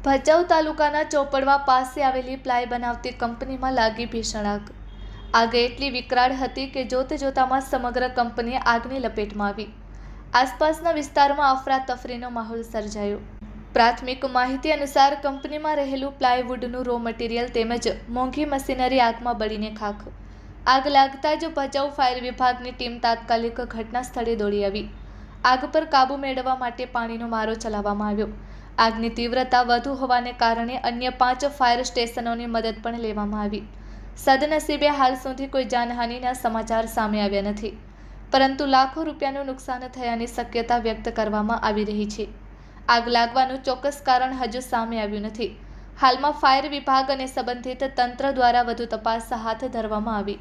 ભચાઉ તાલુકાના ચોપડવા પાસે આવેલી પ્લાય બનાવતી કંપનીમાં લાગી ભીષણ આગ. આગ એટલી વિકરાળ હતી કે જોતજોતામાં સમગ્ર કંપની આગની લપેટમાં આવી. આસપાસના વિસ્તારમાં અફરાતફરીનો માહોલ સર્જાયો. પ્રાથમિક માહિતી અનુસાર કંપનીમાં રહેલું પ્લાયવુડનું રો મટીરિયલ તેમજ મોંઘી મશીનરી આગમાં બળીને ખાખ. આગ લાગતા જ ભચાઉ ફાયર વિભાગની ટીમ તાત્કાલિક ઘટના સ્થળે દોડી આવી. આગ પર કાબૂ મેળવવા માટે પાણીનો મારો ચલાવવામાં આવ્યો. આગની તીવ્રતા વધુ હોવાને કારણે અન્ય 5 ફાયર સ્ટેશનોની મદદ પણ લેવામાં આવી. સદનસીબે હાલ સુધી કોઈ જાનહાનિના સમાચાર સામે આવ્યા નથી, પરંતુ લાખો રૂપિયાનું નુકસાન થયાની શક્યતા વ્યક્ત કરવામાં આવી રહી છે. આગ લાગવાનું ચોક્કસ કારણ હજુ સામે આવ્યું નથી. હાલમાં ફાયર વિભાગ અને સંબંધિત તંત્ર દ્વારા વધુ તપાસ હાથ ધરવામાં આવી.